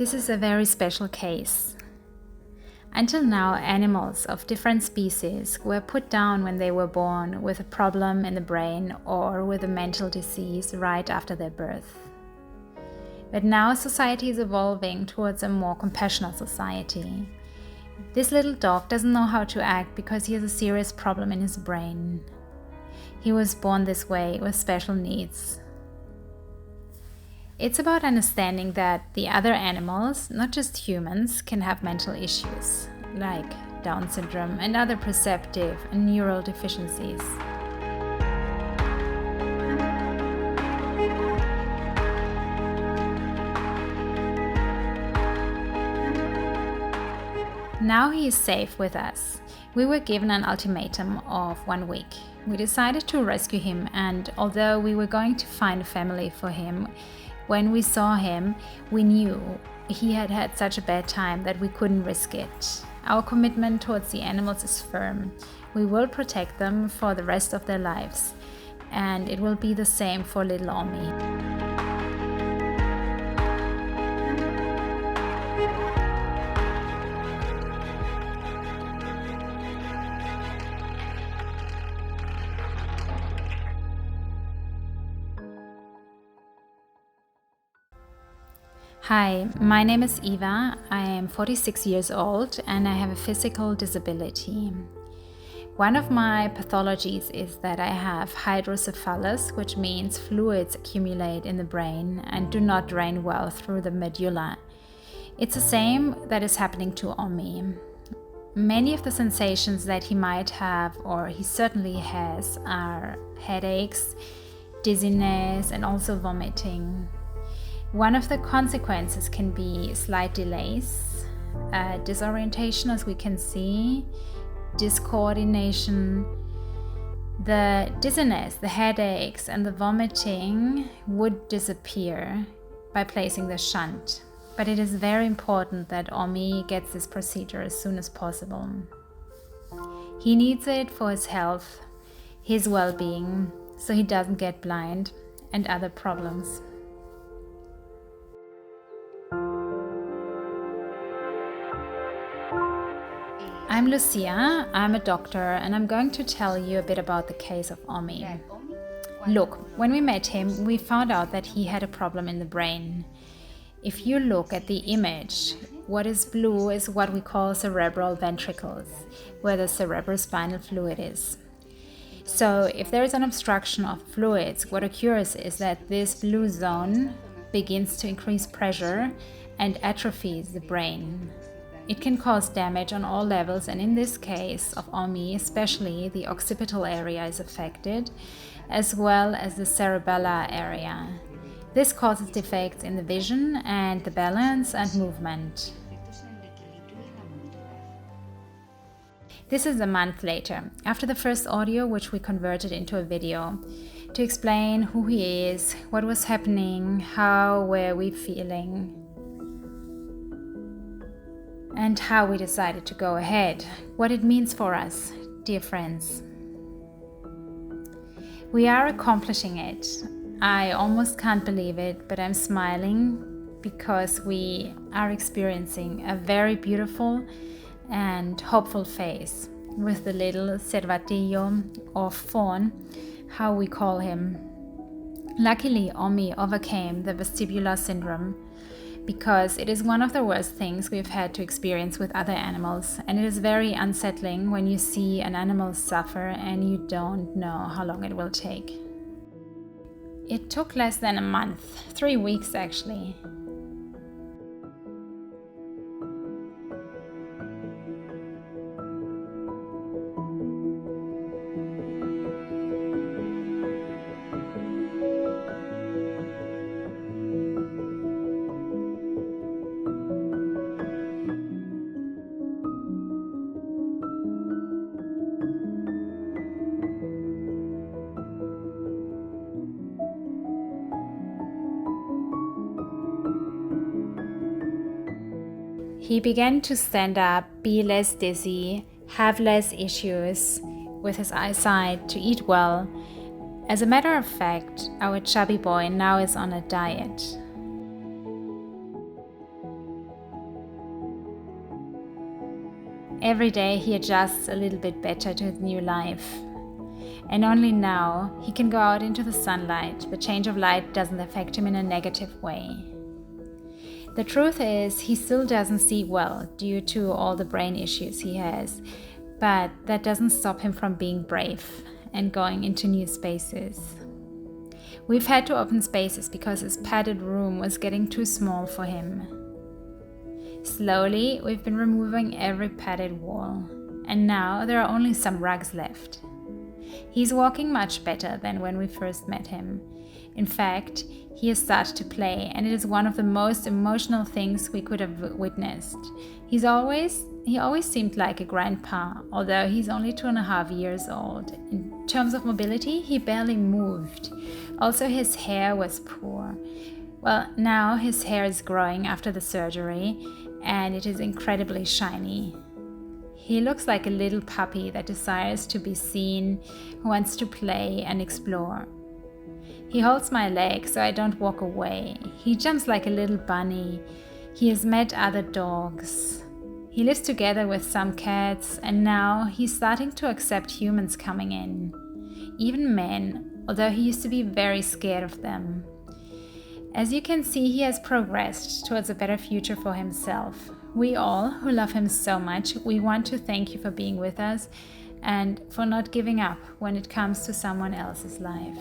This is a very special case. Until now, animals of different species were put down when they were born with a problem in the brain or with a mental disease right after their birth. But now society is evolving towards a more compassionate society. This little dog doesn't know how to act because he has a serious problem in his brain. He was born this way with special needs. It's about understanding that the other animals, not just humans, can have mental issues, like Down syndrome and other perceptive and neural deficiencies. Now he is safe with us. We were given an ultimatum of 1 week. We decided to rescue him, and although we were going to find a family for him, when we saw him, we knew he had had such a bad time that we couldn't risk it. Our commitment towards the animals is firm. We will protect them for the rest of their lives, and it will be the same for little Ommi. Hi, my name is Eva. I am 46 years old and I have a physical disability. One of my pathologies is that I have hydrocephalus, which means fluids accumulate in the brain and do not drain well through the medulla. It's the same that is happening to Ommi. Many of the sensations that he might have, or he certainly has, are headaches, dizziness, and also vomiting. One of the consequences can be slight delays, disorientation, as we can see, discoordination. The dizziness, the headaches, and the vomiting would disappear by placing the shunt. But it is very important that Ommi gets this procedure as soon as possible. He needs it for his health, his well-being, so he doesn't get blind and other problems. I'm Lucia, I'm a doctor, and I'm going to tell you a bit about the case of Ommi. Look, when we met him, we found out that he had a problem in the brain. If you look at the image, what is blue is what we call cerebral ventricles, where the cerebrospinal fluid is. So if there is an obstruction of fluids, what occurs is that this blue zone begins to increase pressure and atrophies the brain. It can cause damage on all levels, and in this case of Ommi, especially the occipital area is affected, as well as the cerebellar area. This causes defects in the vision and the balance and movement. This is a month later, after the first audio, which we converted into a video, to explain who he is, what was happening, how were we feeling, and how we decided to go ahead, what it means for us, dear friends. We are accomplishing it. I almost can't believe it, but I'm smiling because we are experiencing a very beautiful and hopeful phase with the little cervatillo or fawn, how we call him. Luckily, Ommi overcame the vestibular syndrome, because it is one of the worst things we've had to experience with other animals, and it is very unsettling when you see an animal suffer and you don't know how long it will take. It took less than a month, 3 weeks actually. He began to stand up, be less dizzy, have less issues with his eyesight, to eat well. As a matter of fact, our chubby boy now is on a diet. Every day he adjusts a little bit better to his new life. And only now he can go out into the sunlight. The change of light doesn't affect him in a negative way. The truth is, he still doesn't see well due to all the brain issues he has, but that doesn't stop him from being brave and going into new spaces. We've had to open spaces because his padded room was getting too small for him. Slowly, we've been removing every padded wall, and now there are only some rugs left. He's walking much better than when we first met him. In fact, he has started to play, and it is one of the most emotional things we could have witnessed. He always seemed like a grandpa, although he's only 2.5 years old. In terms of mobility, he barely moved. Also, his hair was poor. Well, now his hair is growing after the surgery, and it is incredibly shiny. He looks like a little puppy that desires to be seen, who wants to play and explore. He holds my leg so I don't walk away. He jumps like a little bunny. He has met other dogs. He lives together with some cats, and now he's starting to accept humans coming in. Even men, although he used to be very scared of them. As you can see, he has progressed towards a better future for himself. We all, who love him so much, we want to thank you for being with us and for not giving up when it comes to someone else's life.